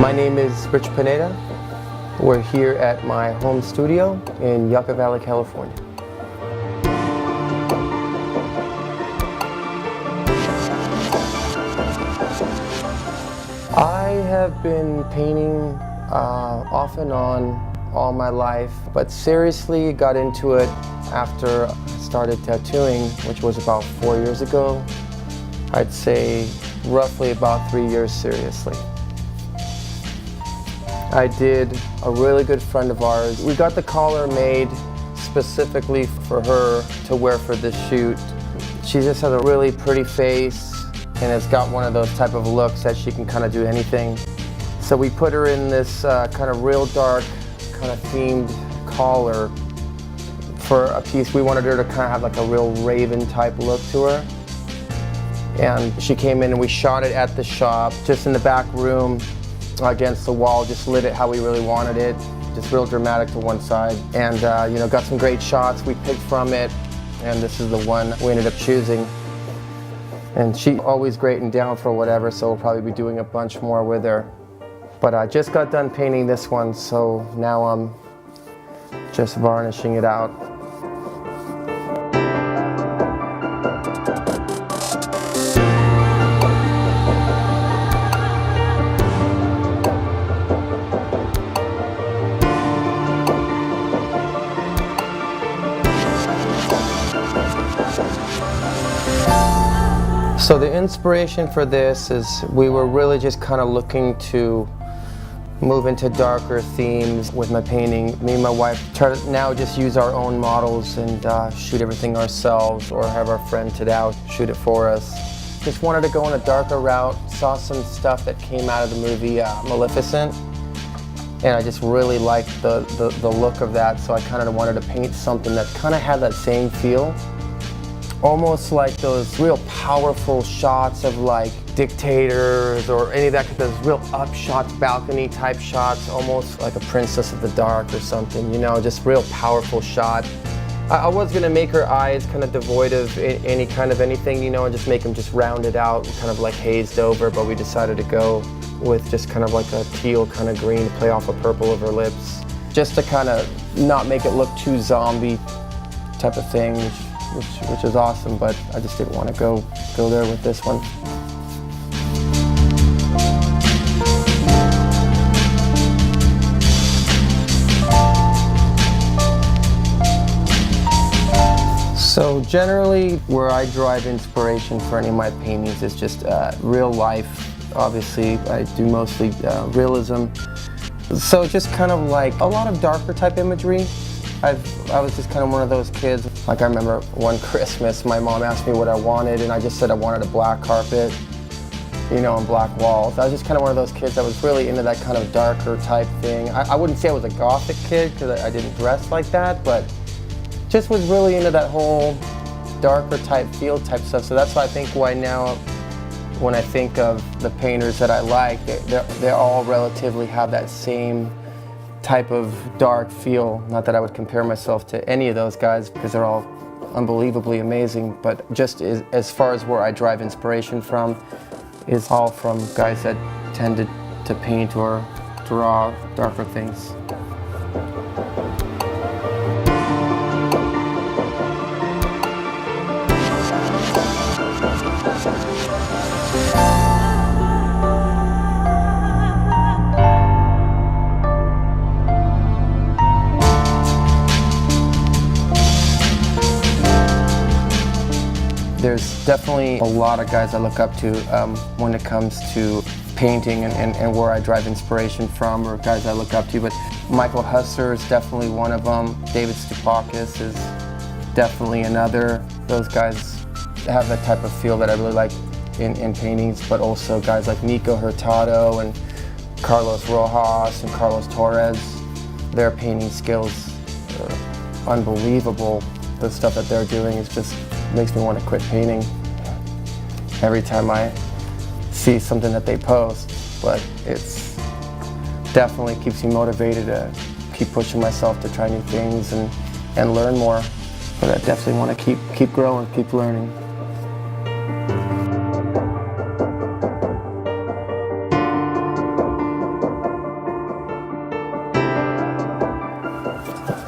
My name is Pineda. We're here at my home studio in Yucca Valley, California. I have been painting off and on all my life, but seriously got into it after I started tattooing, which was about 4 years ago. I'd say roughly about 3 years seriously. I did a really good friend of ours. We got the collar made specifically for her to wear for this shoot. She just has a really pretty face and has got one of those type of looks that she can kind of do anything. So we put her in this kind of real dark, kind of themed collar for a piece. We wanted her to kind of have like a real raven type look to her. And she came in and we shot it at the shop, just in the back room against the wall, just lit it how we really wanted it, just real dramatic to one side. And got some great shots we picked from it, and this is the one we ended up choosing. And she's always great and down for whatever, so we'll probably be doing a bunch more with her. But I just got done painting this one, so now I'm just varnishing it out. So the inspiration for this is we were really just kind of looking to move into darker themes with my painting. Me and my wife try to now just use our own models and shoot everything ourselves, or have our friend Pineda shoot it for us. Just wanted to go in a darker route, saw some stuff that came out of the movie Maleficent, and I just really liked the look of that, so I kind of wanted to paint something that kind of had that same feel. Almost like those real powerful shots of like dictators or any of that, those real up shots, balcony type shots, almost like a Princess of the Dark or something, just real powerful shot. I was gonna make her eyes kind of devoid of any kind of anything, and just make them just rounded out, kind of like hazed over, but we decided to go with just kind of like a teal kind of green to play off a purple of her lips, just to kind of not make it look too zombie type of thing. Which is awesome, but I just didn't want to go there with this one. So generally, where I derive inspiration for any of my paintings is just real life. Obviously, I do mostly realism. So just kind of like a lot of darker type imagery. I was just kind of one of those kids. Like I remember one Christmas, my mom asked me what I wanted, and I just said I wanted a black carpet, and black walls. I was just kind of one of those kids that was really into that kind of darker type thing. I wouldn't say I was a gothic kid because I didn't dress like that, but just was really into that whole darker type feel type stuff. So that's why I think now, when I think of the painters that I like, they all relatively have that same type of dark feel. Not that I would compare myself to any of those guys because they're all unbelievably amazing, but just as far as where I derive inspiration from is all from guys that tended to paint or draw darker things. There's definitely a lot of guys I look up to when it comes to painting and where I derive inspiration from, or guys I look up to, but Michael Husser is definitely one of them. David Stupakis is definitely another. Those guys have that type of feel that I really like in paintings, but also guys like Nico Hurtado and Carlos Rojas and Carlos Torres. Their painting skills are unbelievable. The stuff that they're doing is just makes me want to quit painting every time I see something that they post, but it's definitely keeps me motivated to keep pushing myself to try new things and learn more. But I definitely want to keep growing, keep learning.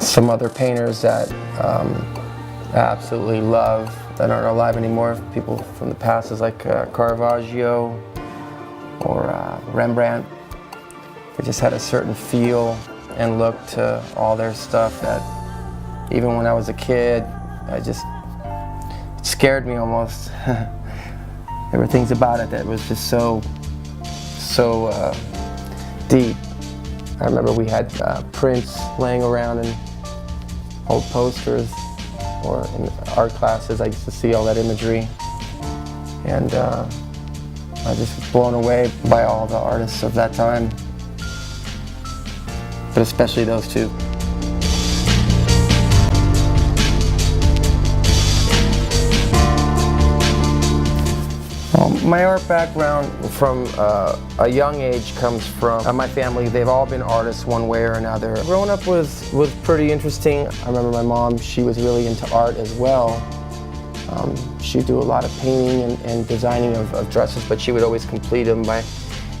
some other painters that I absolutely love that aren't alive anymore. People from the past is like Caravaggio or Rembrandt. They just had a certain feel and look to all their stuff that even when I was a kid, it scared me almost. There were things about it that was just so deep. I remember we had prints laying around in old posters, or in art classes. I used to see all that imagery, and I was just blown away by all the artists of that time, but especially those two. My art background from a young age comes from my family. They've all been artists one way or another. Growing up was pretty interesting. I remember my mom, she was really into art as well. She'd do a lot of painting and designing of dresses, but she would always complete them by,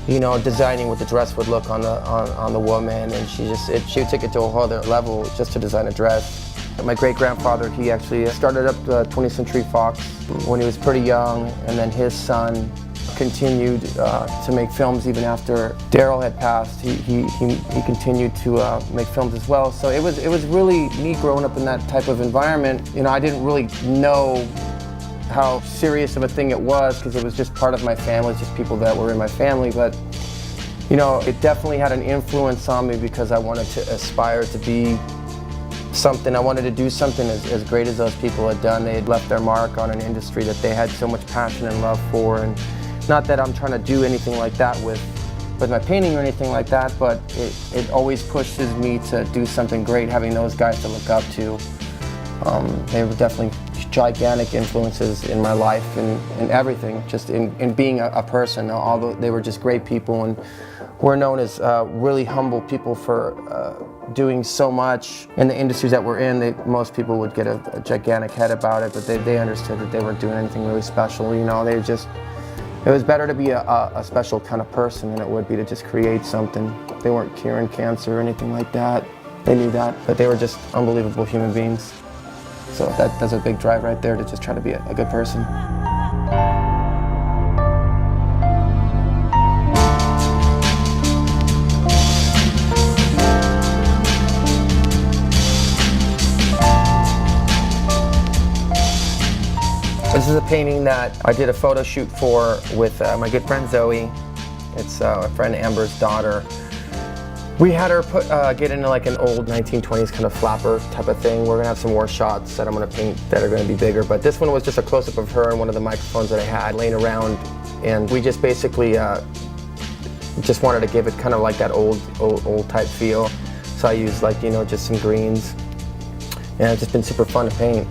you know, designing what the dress would look on the woman, and she would take it to a whole other level just to design a dress. My great-grandfather, he actually started up the 20th Century Fox when he was pretty young, and then his son continued to make films even after Daryl had passed. He continued to make films as well. So it was really neat growing up in that type of environment. You know, I didn't really know how serious of a thing it was because it was just part of my family, just people that were in my family. But you know, it definitely had an influence on me because I wanted to aspire to be something. I wanted to do something as great as those people had done. They had left their mark on an industry that they had so much passion and love for. And not that I'm trying to do anything like that with my painting or anything like that, but it always pushes me to do something great, having those guys to look up to. They were definitely gigantic influences in my life and everything, just in being a person. Although they were just great people and were known as really humble people for doing so much in the industries that we're in. Most people would get a gigantic head about it, but they understood that they weren't doing anything really special. You know, it was better to be a special kind of person than it would be to just create something. They weren't curing cancer or anything like that. They knew that, but they were just unbelievable human beings. So that's a big drive right there, to just try to be a good person. This is a painting that I did a photo shoot for with my good friend Zoe. It's my friend Amber's daughter. We had her get into like an old 1920s kind of flapper type of thing. We're gonna have some more shots that I'm gonna paint that are gonna be bigger, but this one was just a close-up of her and one of the microphones that I had laying around, and we just basically just wanted to give it kind of like that old type feel. So I used, like, you know, just some greens, and it's just been super fun to paint.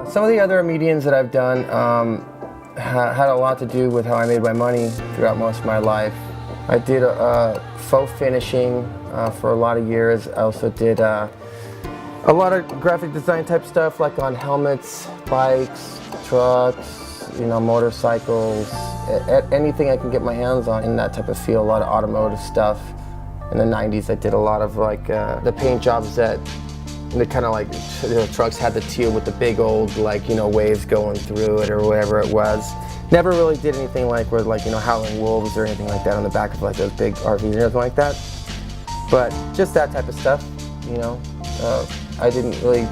Some of the other mediums that I've done had a lot to do with how I made my money throughout most of my life. I did faux finishing for a lot of years. I also did a lot of graphic design type stuff, like on helmets, bikes, trucks, you know, motorcycles, anything I can get my hands on in that type of field. A lot of automotive stuff. In the 90s, I did a lot of like the paint jobs that the kind of like, you know, trucks had the teal with the big old, like, you know, waves going through it or whatever it was. Never really did anything like where, like, you know, howling wolves or anything like that on the back of like those big RVs or anything like that. But just that type of stuff, you know. I didn't really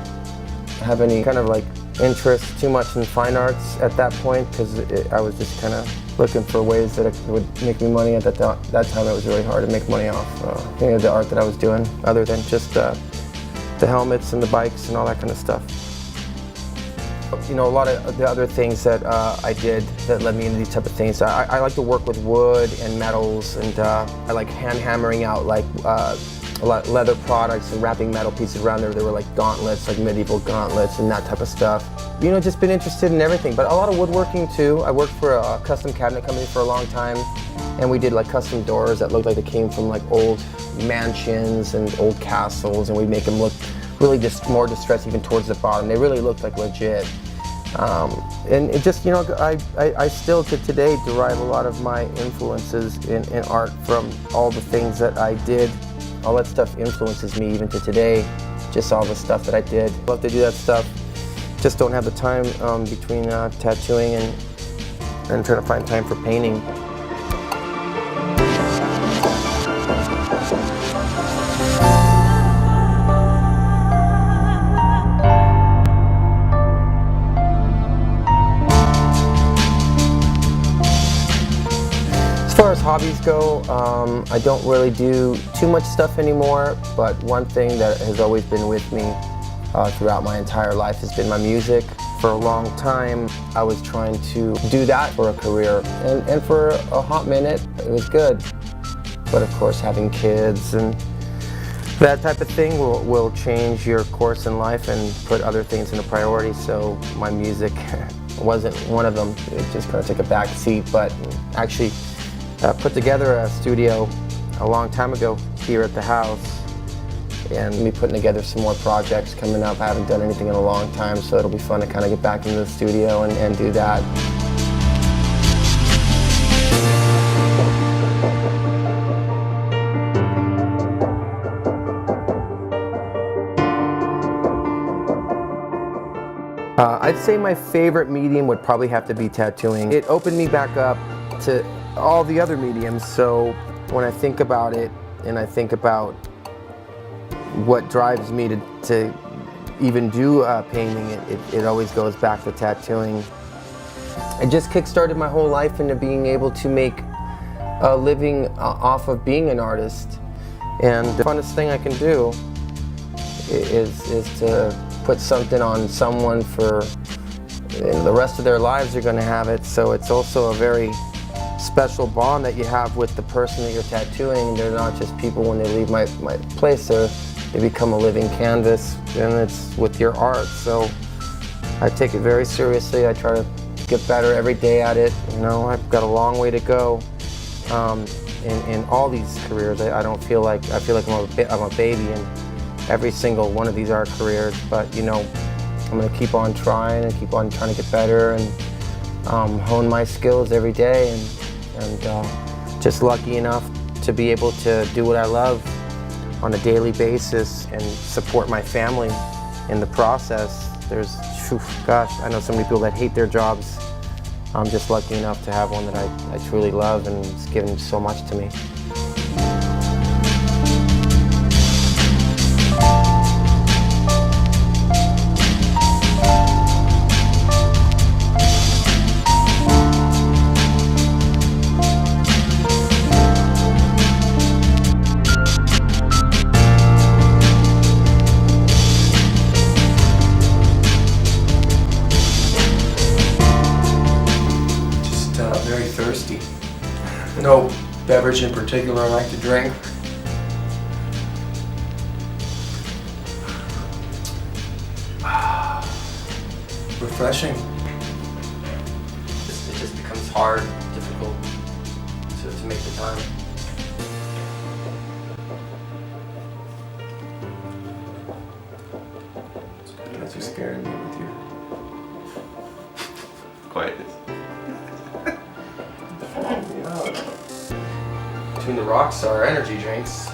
have any kind of like interest too much in fine arts at that point, because I was just kind of looking for ways that it would make me money. At that time, it was really hard to make money off any of the art that I was doing, other than just the helmets and the bikes and all that kind of stuff. You know, a lot of the other things that I did that led me into these type of things. I like to work with wood and metals, and I like hand hammering out like a lot of leather products and wrapping metal pieces around there. There were like gauntlets, like medieval gauntlets and that type of stuff. You know, just been interested in everything, but a lot of woodworking too. I worked for a custom cabinet company for a long time, and we did like custom doors that looked like they came from like old mansions and old castles, and we'd make them look really just more distressed even towards the bottom. They really looked like legit. And it just, you know, I still to today derive a lot of my influences in art from all the things that I did. All that stuff influences me even to today, just all the stuff that I did. Love to do that stuff. Just don't have the time between tattooing and trying to find time for painting. As far as hobbies go, I don't really do too much stuff anymore, but one thing that has always been with me throughout my entire life has been my music. For a long time, I was trying to do that for a career, and for a hot minute, it was good. But of course, having kids and that type of thing will change your course in life and put other things into priority, so my music wasn't one of them. It just kind of took a back seat, but actually put together a studio a long time ago here at the house, and me putting together some more projects coming up. I haven't done anything in a long time, so it'll be fun to kind of get back into the studio and do that. I'd say my favorite medium would probably have to be tattooing. It opened me back up to all the other mediums, so when I think about it and I think about what drives me to even do painting, it always goes back to tattooing. It just kick-started my whole life into being able to make a living off of being an artist. And the funnest thing I can do is to put something on someone for the rest of their lives. They're going to have it, so it's also a very special bond that you have with the person that you're tattooing. They're not just people when they leave my place. They become a living canvas, and it's with your art. So I take it very seriously. I try to get better every day at it. You know, I've got a long way to go in all these careers. I feel like I'm a baby in every single one of these art careers. But you know, I'm gonna keep on trying and keep on trying to get better and hone my skills every day. And just lucky enough to be able to do what I love on a daily basis and support my family in the process. Gosh, I know so many people that hate their jobs. I'm just lucky enough to have one that I truly love, and it's given so much to me. Very thirsty. No beverage in particular I like to drink. Refreshing. It just becomes hard, difficult to make the time. That's just scaring me with you. Quietness. Between the rocks are energy drinks.